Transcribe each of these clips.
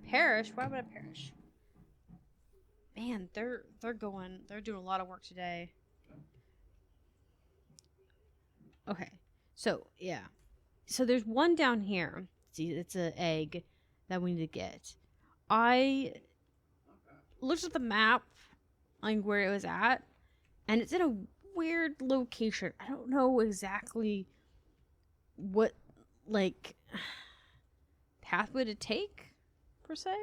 Perish? Why would I perish? Man, they're doing a lot of work today. Okay. So, yeah. So there's one down here. See, it's an egg that we need to get. I looked at the map, like where it was at, and it's in a weird location. I don't know exactly what, like, pathway to take, per se.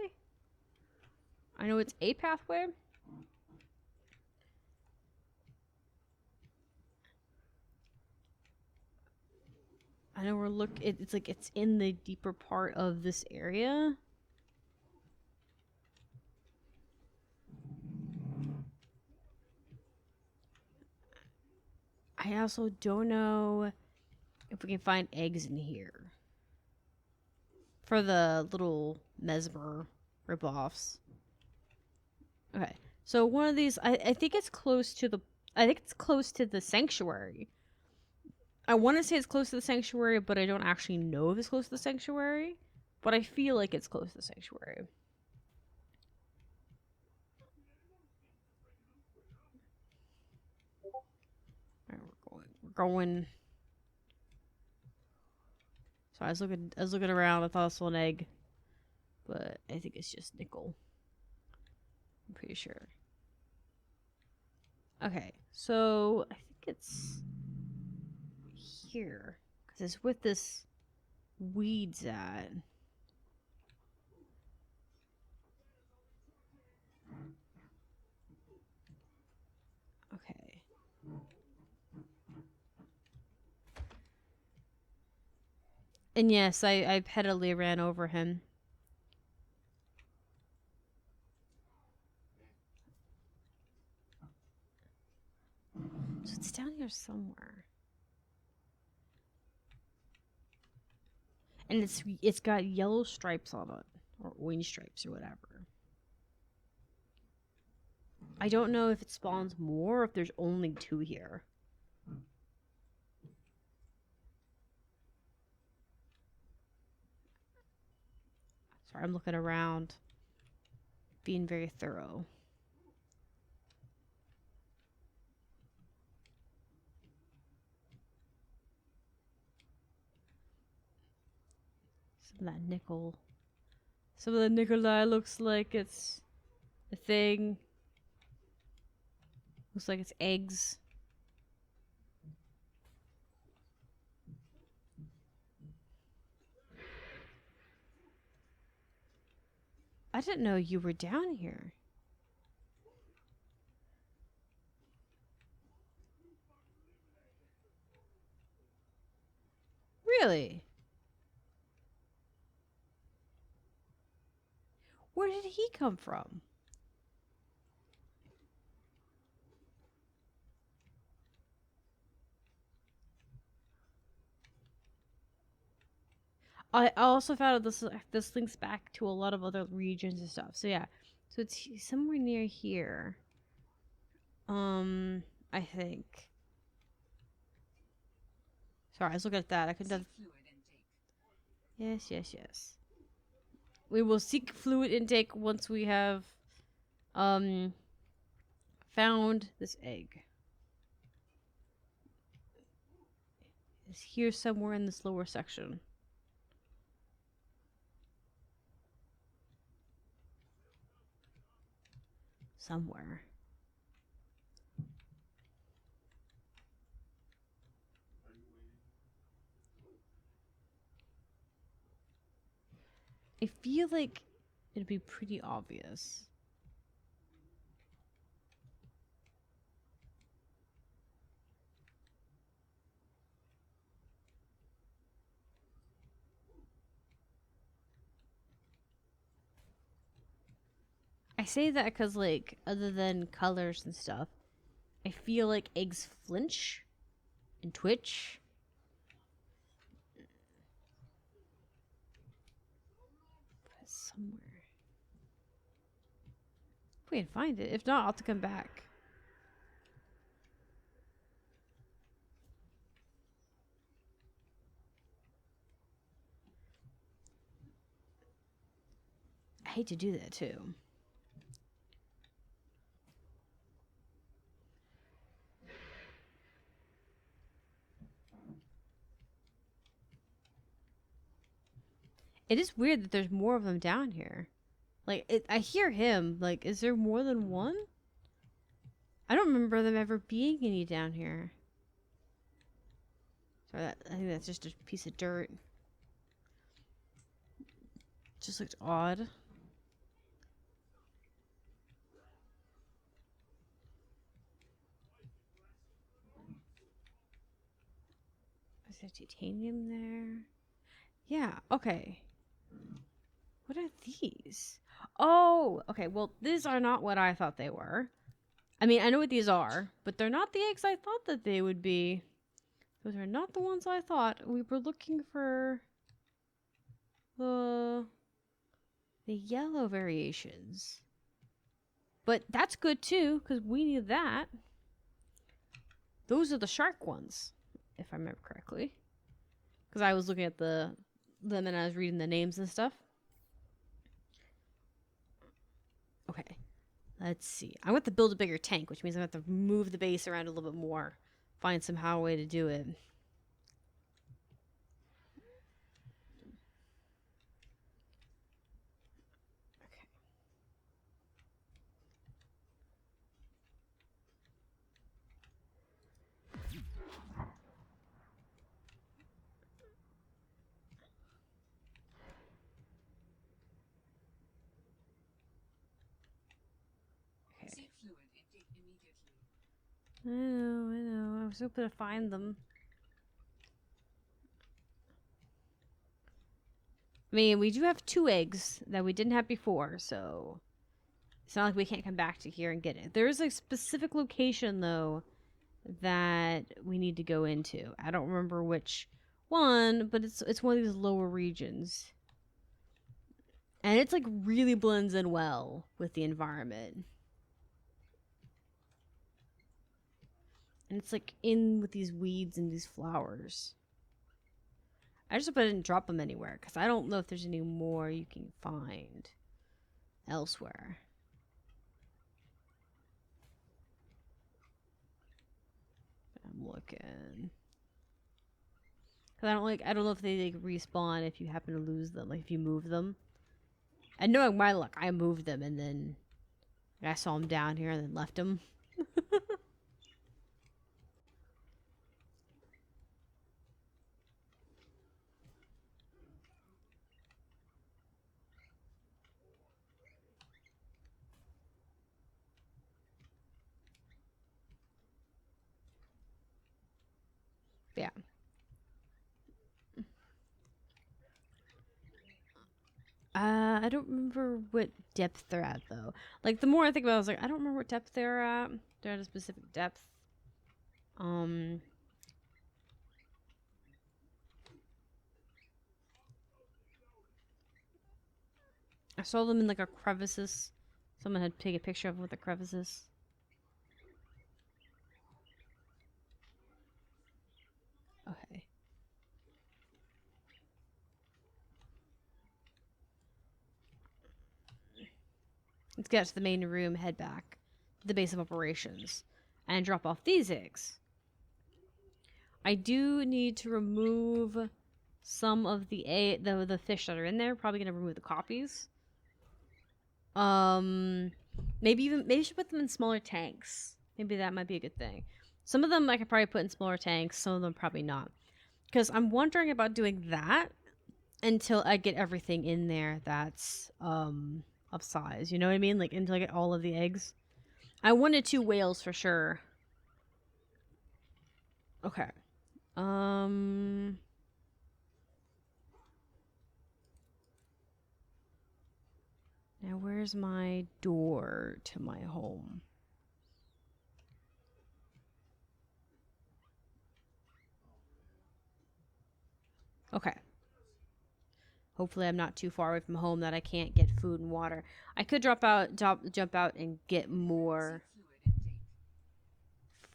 I know it's a pathway. I know it's like it's in the deeper part of this area. I also don't know if we can find eggs in here for the little Mesmer ripoffs. Okay, so one of these, I think it's close to the, I think it's close to the sanctuary. I want to say it's close to the sanctuary, but I don't actually know if it's close to the sanctuary. But I feel like it's close to the sanctuary. All right, we're going. So I was looking around. I thought I saw an egg, but I think it's just nickel. I'm pretty sure. Okay, so I think it's here because it's with this weeds at. Okay. And yes, I pettily ran over him. So it's down here somewhere. And it's got yellow stripes on it. Or orange stripes or whatever. I don't know if it spawns more or if there's only 2 here. Sorry, I'm looking around. Being very thorough. Some of that nickel. Some of the Nikolai looks like it's a thing. Looks like it's eggs. I didn't know you were down here. Really? Where did he come from? I also found out this links back to a lot of other regions and stuff. So yeah, so it's somewhere near here. I think. Sorry, I was looking at that. I couldn't. Yes. We will seek fluid intake once we have, found this egg. It's here somewhere in this lower section. Somewhere. I feel like it'd be pretty obvious. I say that because, like, other than colors and stuff, I feel like eggs flinch and twitch. But somewhere. If we can find it. If not, I'll have to come back. I hate to do that too. It is weird that there's more of them down here. Like, I hear him. Like, is there more than one? I don't remember them ever being any down here. Sorry, I think that's just a piece of dirt. Just looked odd. Is there titanium there? Yeah, okay. What are these? Oh, okay. Well, these are not what I thought they were. I mean, I know what these are, but they're not the eggs I thought that they would be. Those are not the ones I thought. We were looking for the yellow variations. But that's good too, because we need that. Those are the shark ones, if I remember correctly. Because I was looking at them and I was reading the names and stuff. Okay. Let's see. I want to build a bigger tank, which means I have to move the base around a little bit more. Find somehow a way to do it. I know. I was hoping to find them. I mean, we do have 2 eggs that we didn't have before, so it's not like we can't come back to here and get it. There is a specific location, though, that we need to go into. I don't remember which one, but it's one of these lower regions. And it's like really blends in well with the environment. And it's like in with these weeds and these flowers. I just hope I didn't drop them anywhere, because I don't know if there's any more you can find elsewhere. I'm looking. Because I don't know if they like, respawn if you happen to lose them, like if you move them. And knowing my luck, I moved them and then I saw them down here and then left them. Yeah. I don't remember what depth they're at though. Like the more I think about it, I was like, I don't remember what depth they're at. They're at a specific depth. I saw them in like a crevices. Someone had taken a picture of with the crevices. Okay. Let's get to the main room, head back to the base of operations, and drop off these eggs. I do need to remove some of the fish that are in there. Probably gonna remove the copies. Maybe I should put them in smaller tanks. Maybe that might be a good thing. Some of them I could probably put in smaller tanks. Some of them probably not. Because I'm wondering about doing that until I get everything in there that's of size. You know what I mean? Like until I get all of the eggs. I wanted 2 whales for sure. Okay. Now where's my door to my home? Okay. Hopefully I'm not too far away from home that I can't get food and water. I could jump out and get more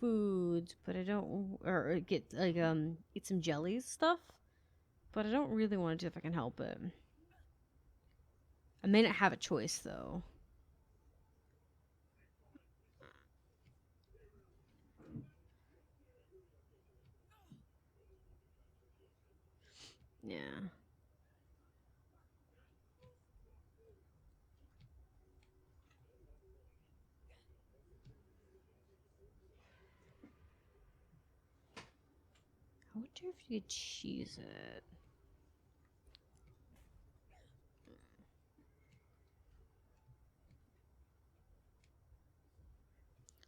foods, but I don't, or get like eat some jellies stuff. But I don't really want to do if I can help it. may not have a choice, though. Yeah. I wonder if you could cheese it.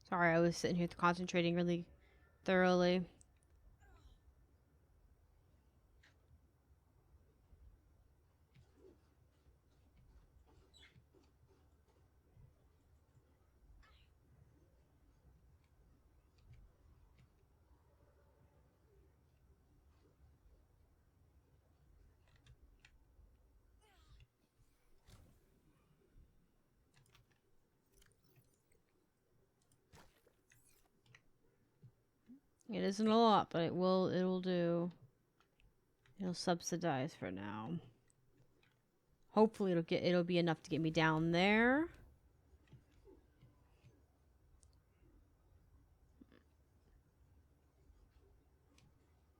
Sorry, I was sitting here concentrating really thoroughly. It isn't a lot, but it'll do. It'll subsidize for now. Hopefully it'll be enough to get me down there.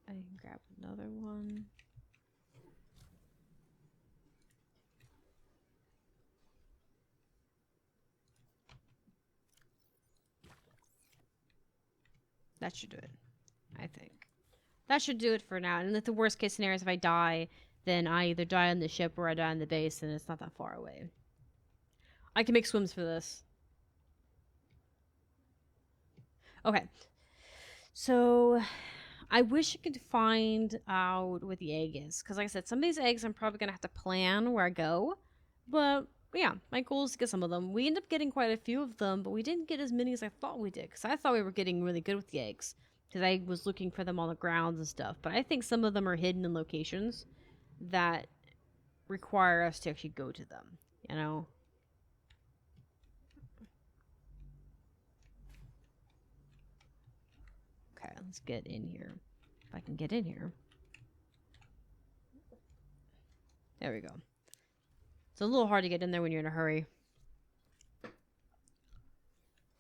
I can grab another one. That should do it, I think. That should do it for now. And if the worst case scenario is if I die, then I either die on the ship or I die on the base, and it's not that far away. I can make swims for this. Okay. So, I wish I could find out what the egg is. Because like I said, some of these eggs I'm probably going to have to plan where I go. But yeah, my goal is to get some of them. We ended up getting quite a few of them, but we didn't get as many as I thought we did. Because I thought we were getting really good with the eggs. Because I was looking for them on the grounds and stuff. But I think some of them are hidden in locations that require us to actually go to them. You know? Okay, let's get in here. If I can get in here. There we go. It's a little hard to get in there when you're in a hurry.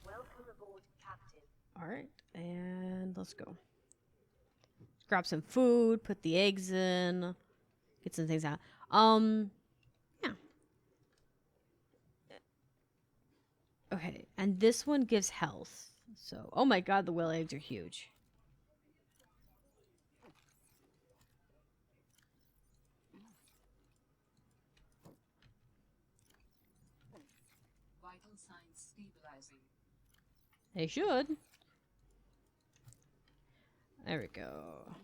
Welcome aboard, Captain. Alright, and let's go. Grab some food, put the eggs in, get some things out. Yeah. Okay, and this one gives health. So, oh my god, the whale eggs are huge. Vital signs stabilizing. They should. There we go.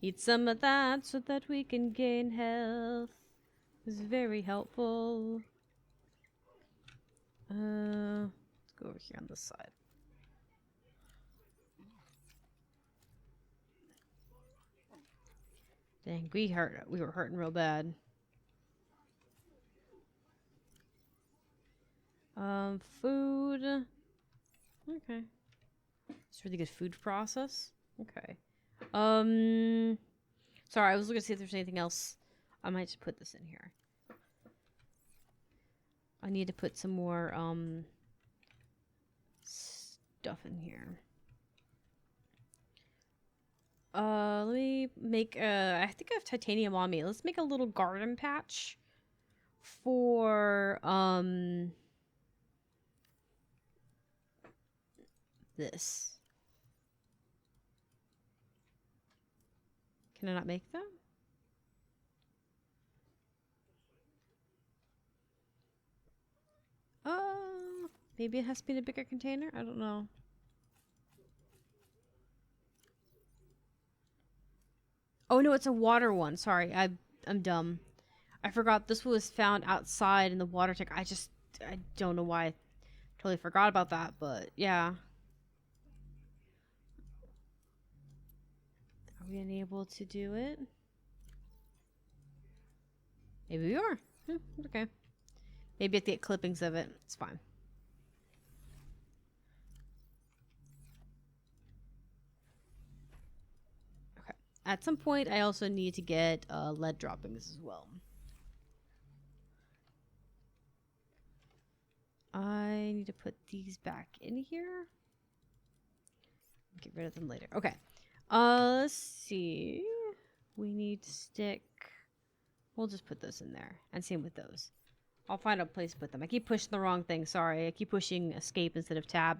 Eat some of that so that we can gain health. It's very helpful. Let's go over here on this side. Dang, we were hurting real bad. Food. Okay. It's really good food process. Okay. Sorry, I was looking to see if there's anything else. I might just put this in here. I need to put some more, stuff in here. Let me make, I think I have titanium on me. Let's make a little garden patch for, this. Can I not make them? Maybe it has to be in a bigger container? I don't know. Oh no, it's a water one. Sorry, I'm dumb. I forgot this was found outside in the water tank. I don't know why I totally forgot about that, but yeah. Are we unable to do it? Maybe we are. Okay. Maybe I have to get clippings of it. It's fine. Okay. At some point, I also need to get lead droppings as well. I need to put these back in here. Get rid of them later. Okay. Let's see. We need to stick. We'll just put those in there. And same with those. I'll find a place to put them. I keep pushing the wrong thing. Sorry. I keep pushing escape instead of tab.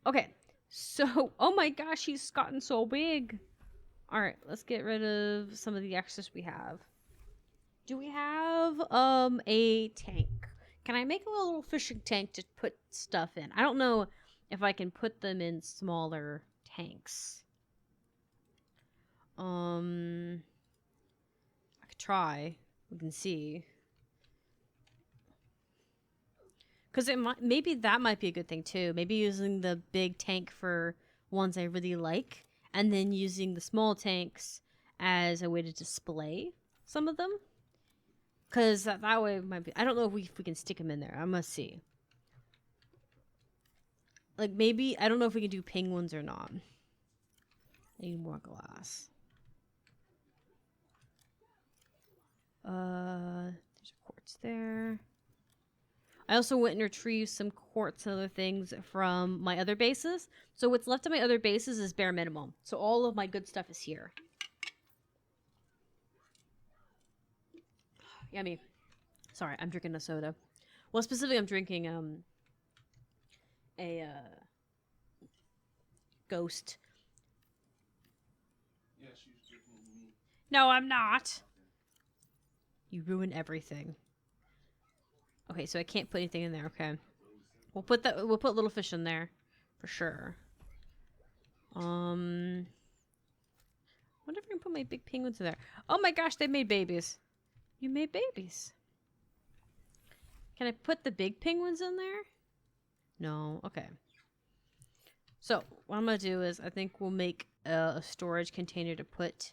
Okay. So, oh my gosh, he's gotten so big. All right, let's get rid of some of the extras we have. Do we have a tank? Can I make a little fishing tank to put stuff in? I don't know if I can put them in smaller tanks. I could try. We can see. Because it might, maybe that might be a good thing too. Maybe using the big tank for ones I really like, and then using the small tanks as a way to display some of them. Because that way it might be. I don't know if we can stick them in there. I must see. Like maybe I don't know if we can do penguins or not. I need more glass. There's a quartz there. I also went and retrieved some quartz and other things from my other bases. So what's left of my other bases is bare minimum. So all of my good stuff is here. Yummy. Sorry, I'm drinking a soda. Well, specifically, I'm drinking a Ghost. Yeah, she was drinking me. No, I'm not. You ruin everything. Okay, so I can't put anything in there. Okay, we'll put little fish in there for sure. Wonder if I can put my big penguins in there. Oh my gosh, they made babies. You made babies. Can I put the big penguins in there? No. Okay. So what I'm gonna do is I think we'll make a storage container to put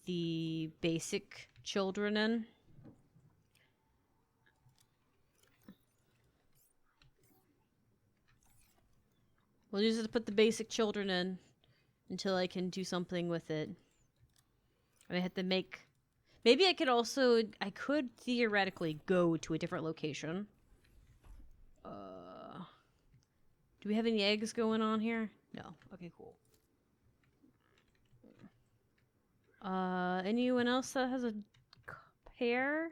the basic children in. We'll use it to put the basic children in until I can do something with it. And I have to make... Maybe I could also... I could theoretically go to a different location. Do we have any eggs going on here? No. Okay, cool. Anyone else that has a pair?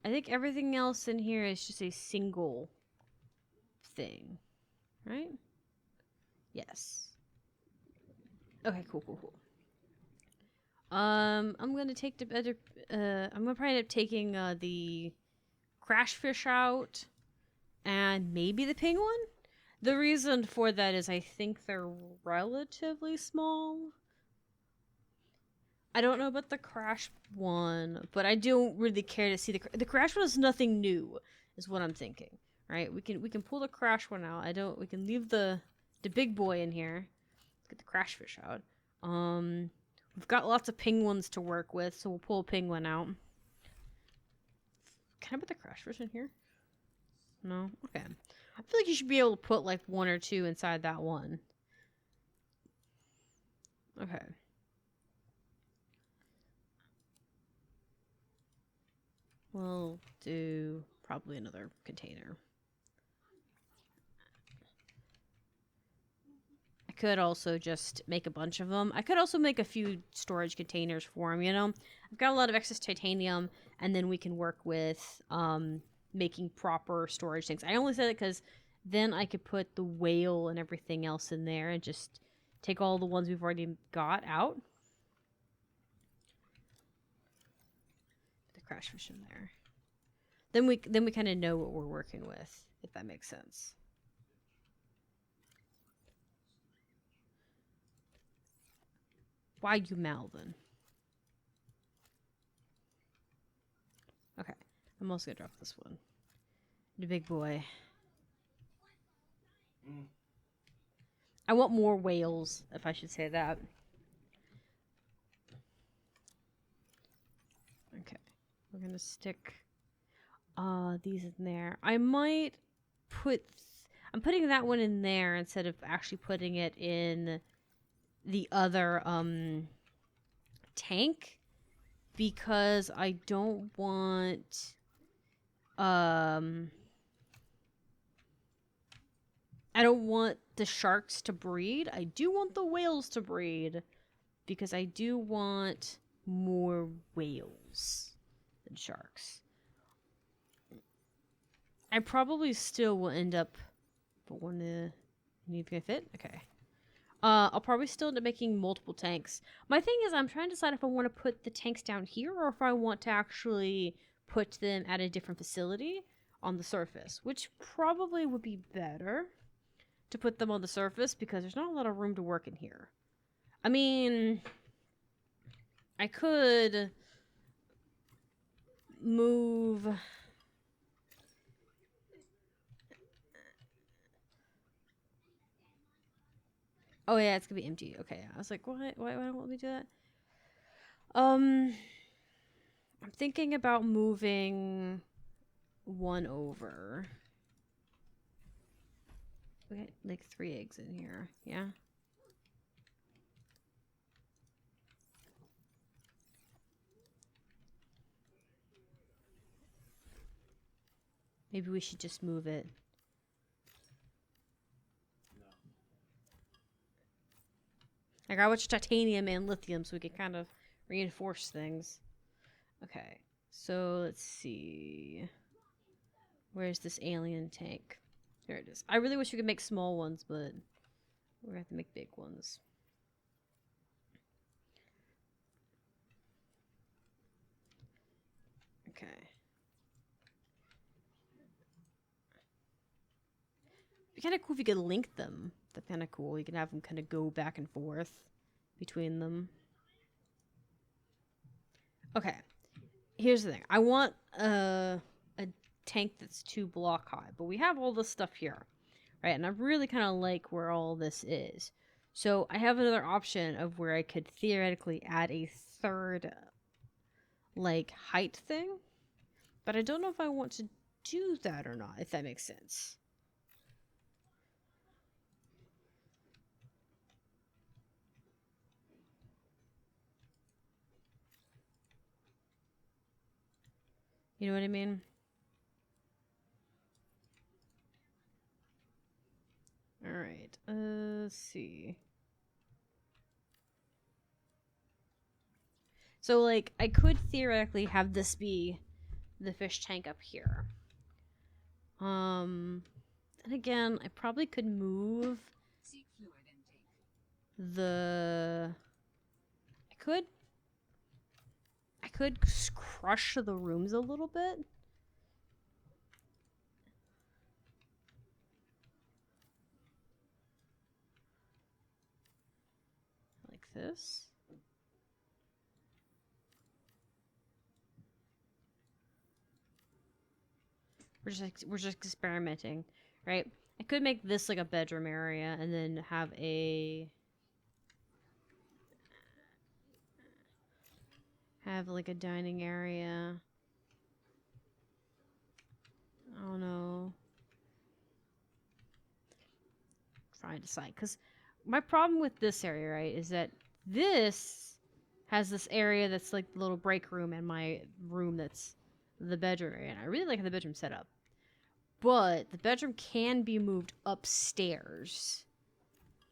I think everything else in here is just a single thing. Right? Yes. Okay, cool. I'm gonna take the other. I'm gonna probably end up taking the crash fish out, and maybe the penguin. The reason for that is I think they're relatively small. I don't know about the crash one, but I don't really care to see the crash one is nothing new, is what I'm thinking. Right? We can pull the crash one out. We can leave the big boy in here. Let's get the crash fish out. We've got lots of penguins to work with, so we'll pull a penguin out. Can I put the crash fish in here? No? Okay. I feel like you should be able to put like one or two inside that one. Okay. We'll do probably another container. I could also just make a bunch of them. I could also make a few storage containers for them, you know? I've got a lot of excess titanium, and then we can work with making proper storage things. I only said it because then I could put the whale and everything else in there and just take all the ones we've already got out. Put the crash fish in there. Then we kind of know what we're working with, if that makes sense. Why you Malvin? Okay, I'm also gonna drop this one. The big boy. I want more whales, if I should say that. Okay, we're gonna stick these in there. I might put... I'm putting that one in there instead of actually putting it in the other tank, because I don't want I don't want the sharks to breed. I do want the whales to breed because I do want more whales than sharks. I probably still will end up, but want to need to fit. Okay. I'll probably still end up making multiple tanks. My thing is, I'm trying to decide if I want to put the tanks down here or if I want to actually put them at a different facility on the surface, which probably would be better to put them on the surface because there's not a lot of room to work in here. I mean, I could move. Oh yeah, it's gonna be empty. Okay, I was like, what? Why don't let me do that? I'm thinking about moving one over. We got like 3 eggs in here. Yeah. Maybe we should just move it. I got a bunch of titanium and lithium so we can kind of reinforce things. Okay, so let's see. Where's this alien tank? Here it is. I really wish we could make small ones, but we're gonna have to make big ones. Okay. It'd be kind of cool if you could link them. That's kind of cool. You can have them kind of go back and forth between them. Okay. Here's the thing. I want a tank that's 2 block high, but we have all this stuff here, right? And I really kind of like where all this is. So I have another option of where I could theoretically add a third, like, height thing, but I don't know if I want to do that or not, if that makes sense. You know what I mean? Alright, let's see. So, like, I could theoretically have this be the fish tank up here. And again, I probably could move Seek fluid intake. the... I could crush the rooms a little bit. Like this. We're just experimenting, right? I could make this like a bedroom area and then have like a dining area. I don't know. Trying to decide, because my problem with this area, right, is that this has this area that's like the little break room and my room that's the bedroom area. And I really like the bedroom setup. But the bedroom can be moved upstairs.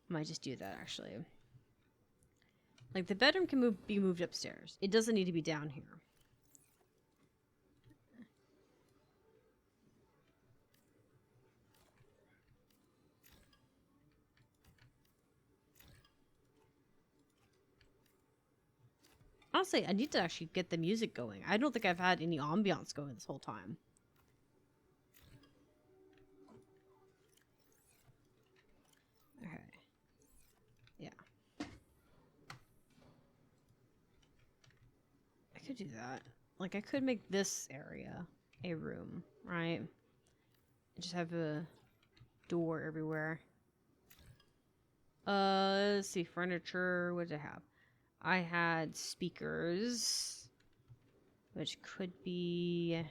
I might just do that, actually. Like, the bedroom can be moved upstairs. It doesn't need to be down here. Honestly, I need to actually get the music going. I don't think I've had any ambiance going this whole time. Okay. Yeah. I could do that. Like, I could make this area a room, right? Just have a door everywhere. Let's see. Furniture. What did I have? I had speakers, which could be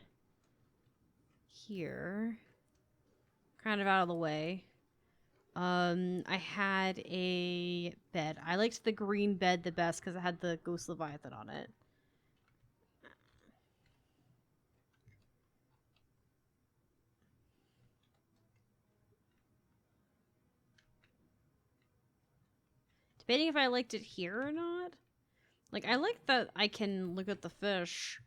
here, kind of out of the way. I had a bed. I liked the green bed the best because it had the Ghost Leviathan on it. debating if I liked it here or not. Like, I like that I can look at the fish,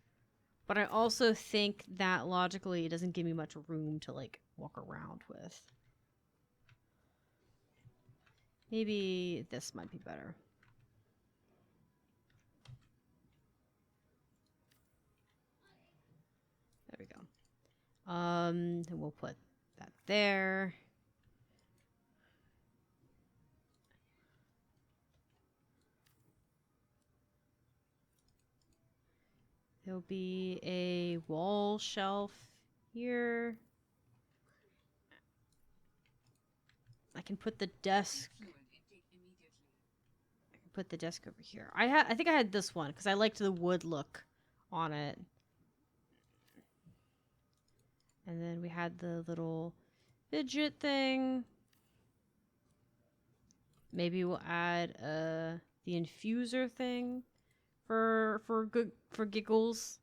but I also think that logically it doesn't give me much room to, like, walk around with. Maybe this might be better. There we go. And we'll put that there. There'll be a wall shelf here. I can put the desk. Fluid intake immediately. I can put the desk over here. I think I had this one because I liked the wood look on it. And then we had the little fidget thing. Maybe we'll add the infuser thing for giggles.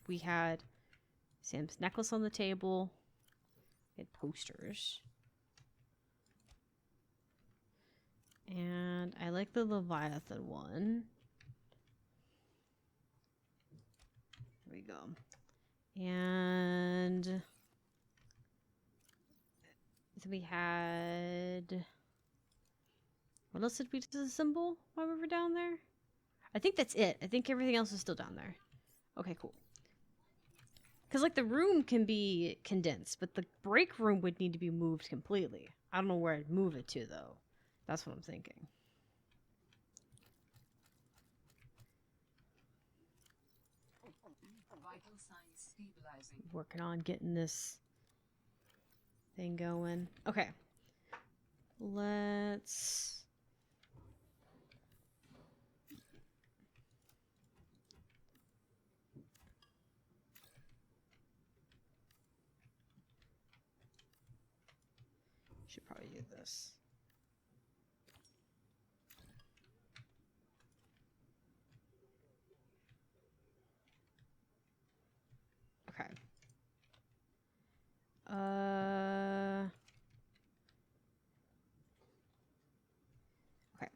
We had Sam's necklace on the table. We had posters. And I like the Leviathan one. There we go. And then we had... What else did we disassemble while we were down there? I think that's it. I think everything else is still down there. Okay, cool. Because, like, the room can be condensed, but the break room would need to be moved completely. I don't know where I'd move it to, though. That's what I'm thinking. Vital signs stabilizing. Working on getting this thing going. Okay. Let's... Should probably do this. Okay. Okay.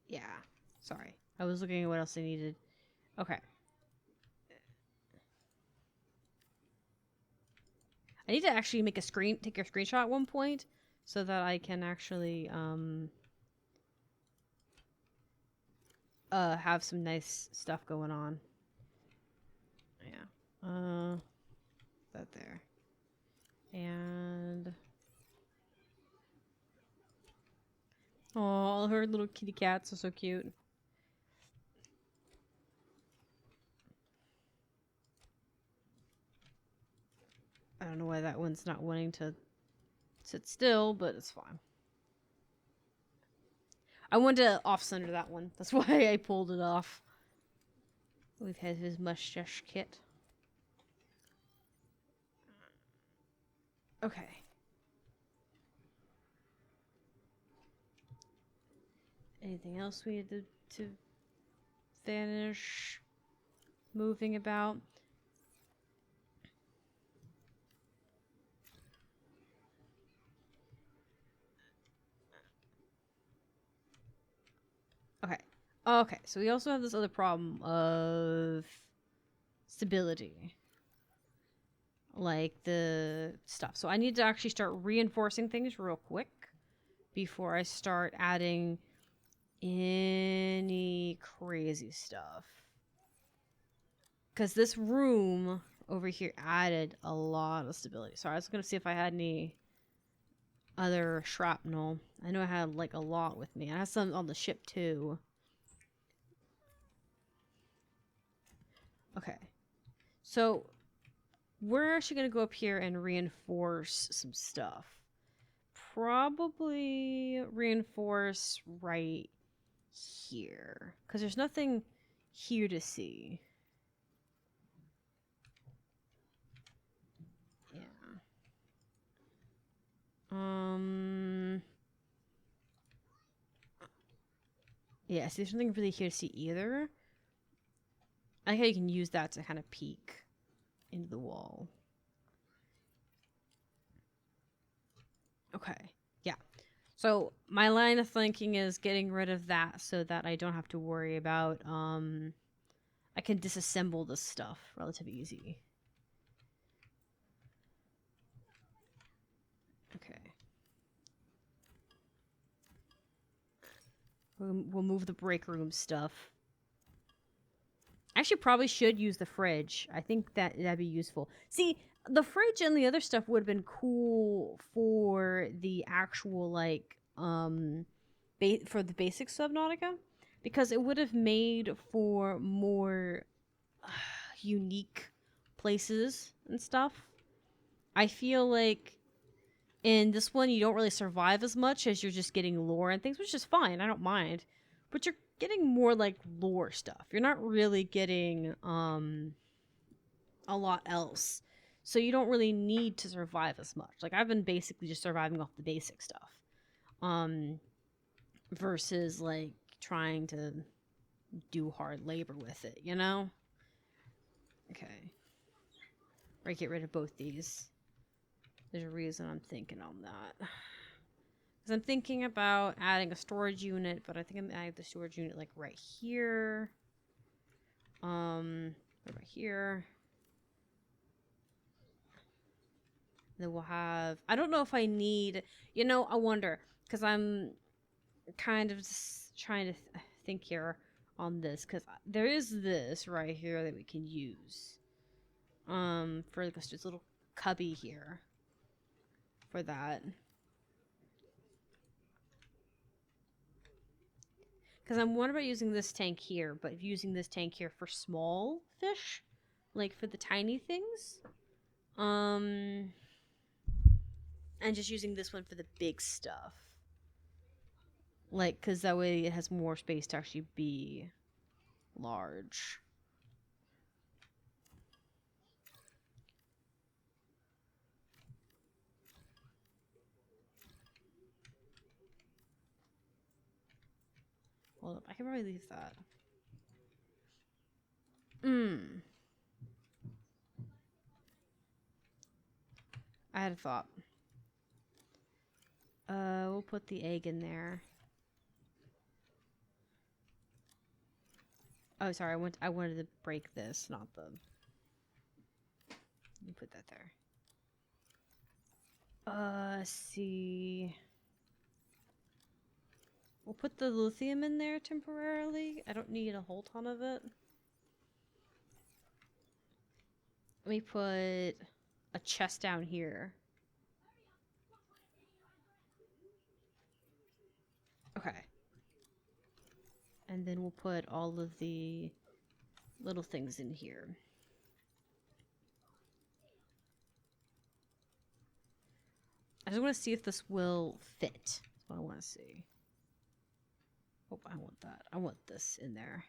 Yeah. Sorry. I was looking at what else I needed. Okay. I need to actually take a screenshot at one point so that I can actually have some nice stuff going on. Yeah. That there. And oh, her little kitty cats are so cute. I don't know why that one's not wanting to sit still, but it's fine. I wanted to off-center that one. That's why I pulled it off. We've had his mustache kit. Okay. Anything else we had to finish moving about? Okay. Okay, so we also have this other problem of stability. Like the stuff. So I need to actually start reinforcing things real quick before I start adding any crazy stuff. Because this room over here added a lot of stability. So I was going to see if I had any other shrapnel. I know I had like a lot with me. I had some on the ship too. Okay. So we're actually going to go up here and reinforce some stuff. Probably reinforce right here. Because there's nothing here to see. Yeah. Yeah, so there's nothing really here to see either. I like how you can use that to kind of peek into the wall. Okay, yeah. So my line of thinking is getting rid of that so that I don't have to worry about, I can disassemble this stuff relatively easy. Okay. We'll move the break room stuff. Actually, probably should use the fridge. I think that'd be useful. See, the fridge and the other stuff would have been cool for the actual, like, for the basic Subnautica, because it would have made for more unique places and stuff. I feel like in this one, you don't really survive as much as you're just getting lore and things, which is fine. I don't mind. But you're getting more like lore stuff. You're not really getting a lot else. So you don't really need to survive as much. Like I've been basically just surviving off the basic stuff. Versus like trying to do hard labor with it, you know? Okay. Right, get rid of both these. There's a reason I'm thinking on that. Because I'm thinking about adding a storage unit, but I think I'm adding the storage unit like right here. Right about here. Then we'll have, I don't know if I need, you know, I wonder, because I'm kind of just trying to think here on this, because there is this right here that we can use. For this little cubby here. For that. Because I'm wondering about using this tank here, but using this tank here for small fish, like for the tiny things. And just using this one for the big stuff. Like, because that way it has more space to actually be large. Hold up, I can probably leave that. I had a thought. We'll put the egg in there. Oh, sorry, I wanted to break this, not the... You put that there. See... We'll put the lithium in there temporarily. I don't need a whole ton of it. Let me put a chest down here. Okay. And then we'll put all of the little things in here. I just want to see if this will fit. That's what I want to see. Oh, I want that. I want this in there.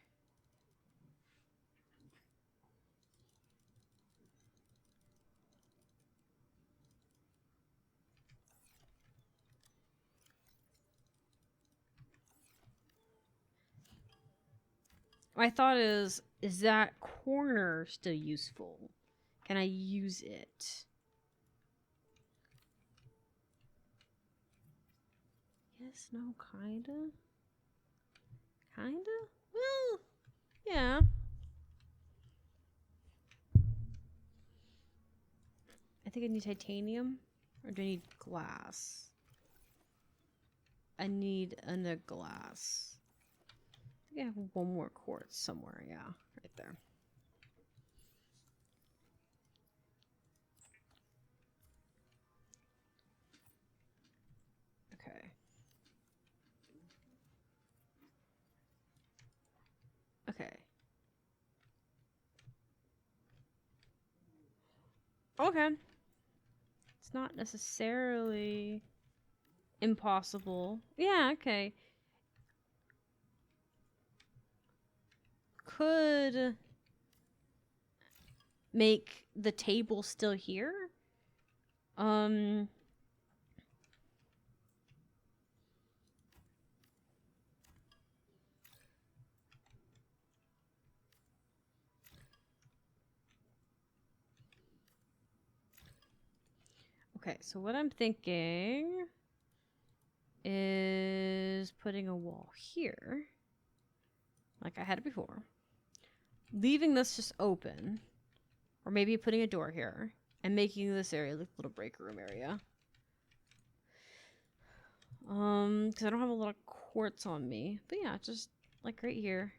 My thought is that corner still useful? Can I use it? Yes, no, kinda. Kinda? Well, yeah. I think I need titanium. Or do I need glass? I need another glass. I think I have one more quartz somewhere. Yeah, right there. Okay. Okay. Okay. It's not necessarily impossible. Yeah, okay. Could make the table still here. Okay, so what I'm thinking is putting a wall here, like I had it before. Leaving this just open, or maybe putting a door here, and making this area like a little break room area. Because I don't have a lot of quartz on me. But yeah, just like right here.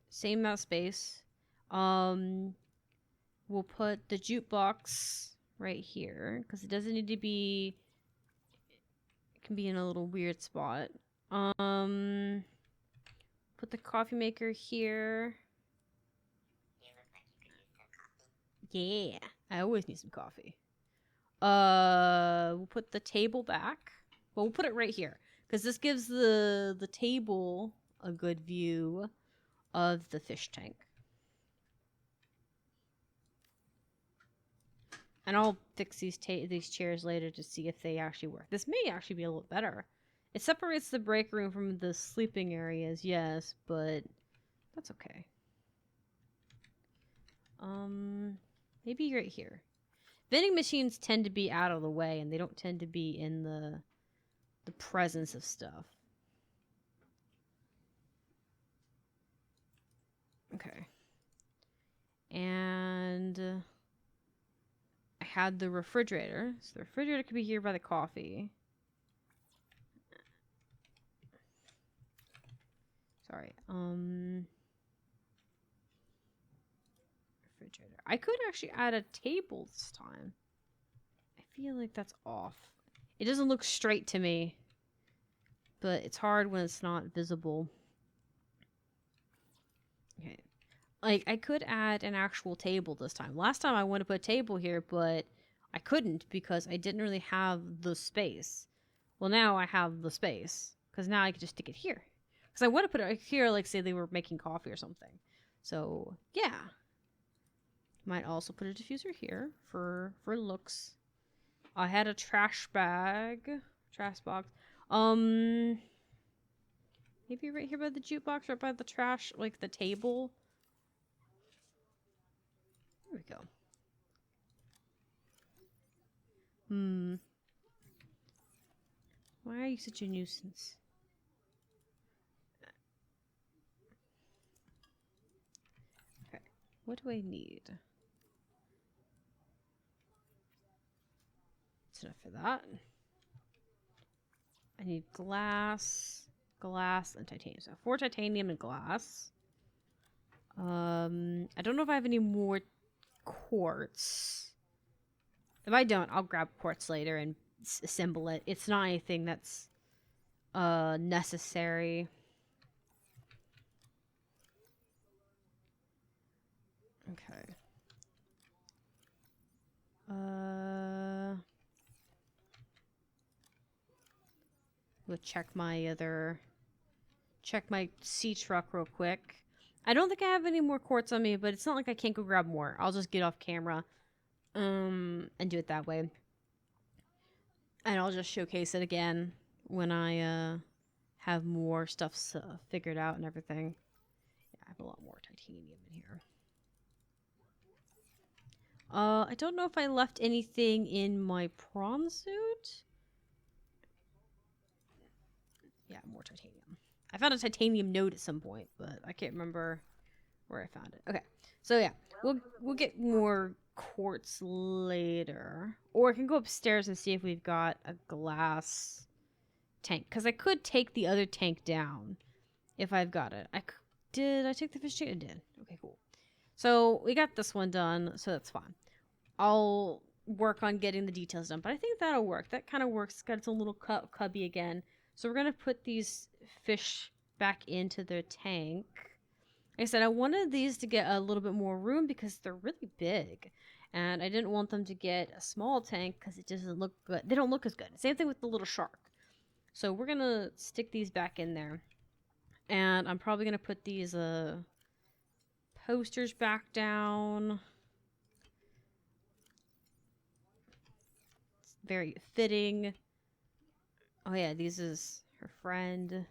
Same amount of space. We'll put the jukebox right here, because it doesn't need to be... It can be in a little weird spot. Put the coffee maker here. Yeah, I always need some coffee. We'll put the table back. Well, we'll put it right here, because this gives the table a good view of the fish tank. And I'll fix these chairs later to see if they actually work. This may actually be a little better. It separates the break room from the sleeping areas, yes, but that's okay. Maybe right here. Vending machines tend to be out of the way, and they don't tend to be in the presence of stuff. Okay. And I had the refrigerator. So the refrigerator could be here by the coffee. Sorry. Refrigerator. I could actually add a table this time. I feel like that's off. It doesn't look straight to me, but it's hard when it's not visible. Okay. Like, I could add an actual table this time. Last time I wanted to put a table here, but I couldn't because I didn't really have the space. Well, now I have the space, because now I can just stick it here. Because I want to put it here, like, say they were making coffee or something. So, yeah. Might also put a diffuser here for looks. I had a trash box. Maybe right here by the jukebox, right by the trash, like the table. There we go. Why are you such a nuisance? Okay, what do I need? That's enough for that. I need glass, and titanium. So 4 titanium and glass. I don't know if I have any more quartz. If I don't, I'll grab quartz later and assemble it. It's not anything that's necessary. Okay. We'll check my sea truck real quick. I don't think I have any more quartz on me, but it's not like I can't go grab more. I'll just get off camera, and do it that way. And I'll just showcase it again when I have more stuff figured out and everything. Yeah, I have a lot more titanium in here. I don't know if I left anything in my prawn suit. Yeah, more titanium. I found a titanium node at some point, but I can't remember where I found it. Okay, so yeah, we'll get more quartz later, or I can go upstairs and see if we've got a glass tank, because I could take the other tank down if I've got it. Did I take the fish tank? I did. Okay, cool. So we got this one done, so that's fine. I'll work on getting the details done, but I think that'll work. That kind of works. It's got its own little cubby again. So we're going to put these fish back into their tank. Like I said, I wanted these to get a little bit more room because they're really big. And I didn't want them to get a small tank because it doesn't look good. They don't look as good. Same thing with the little shark. So we're going to stick these back in there. And I'm probably going to put these posters back down. It's very fitting. Oh yeah, this is her friend.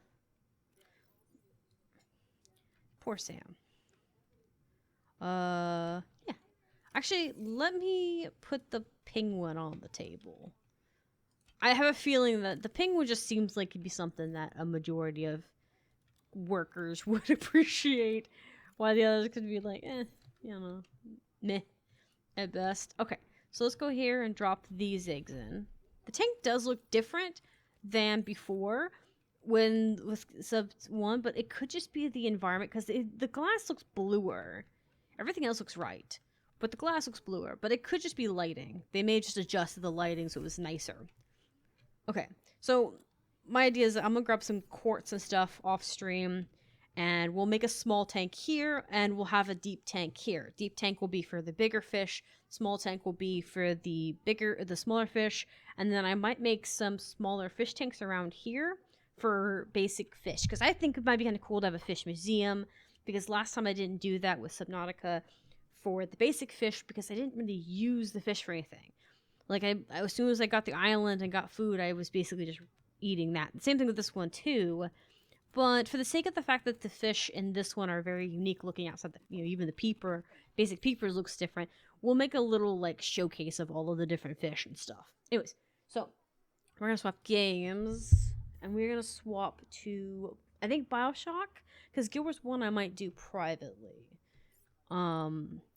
Poor Sam. Yeah. Actually, let me put the penguin on the table. I have a feeling that the penguin just seems like it'd be something that a majority of workers would appreciate, while the others could be like, you know, meh at best. Okay, so let's go here and drop these eggs in. The tank does look different than before when with sub 1, but it could just be the environment because the glass looks bluer. Everything else looks right, but the glass looks bluer. But it could just be lighting. They may have just adjusted the lighting so it was nicer. Okay, so my idea is that I'm gonna grab some quartz and stuff off stream, and we'll make a small tank here, and we'll have a deep tank here. Deep tank will be for the bigger fish. Small tank will be for the smaller fish, and then I might make some smaller fish tanks around here for basic fish, because I think it might be kind of cool to have a fish museum, because last time I didn't do that with Subnautica for the basic fish, because I didn't really use the fish for anything. Like, I as soon as I got the island and got food, I was basically just eating that. Same thing with this one too. But for the sake of the fact that the fish in this one are very unique looking outside the, even the peeper, basic peepers looks different, we'll make a little, like, showcase of all of the different fish and stuff. Anyways, so we're going to swap games, and we're going to swap to, I think, Bioshock, because Guild Wars 1 I might do privately.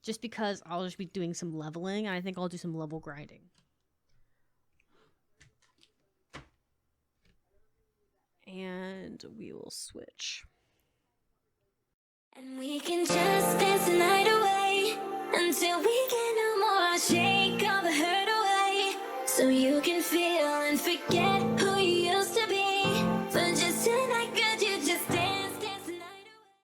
Just because I'll just be doing some leveling, and I think I'll do some level grinding. And we will switch. And we can just dance the night away until we get no more. I'll shake all the hurt away so you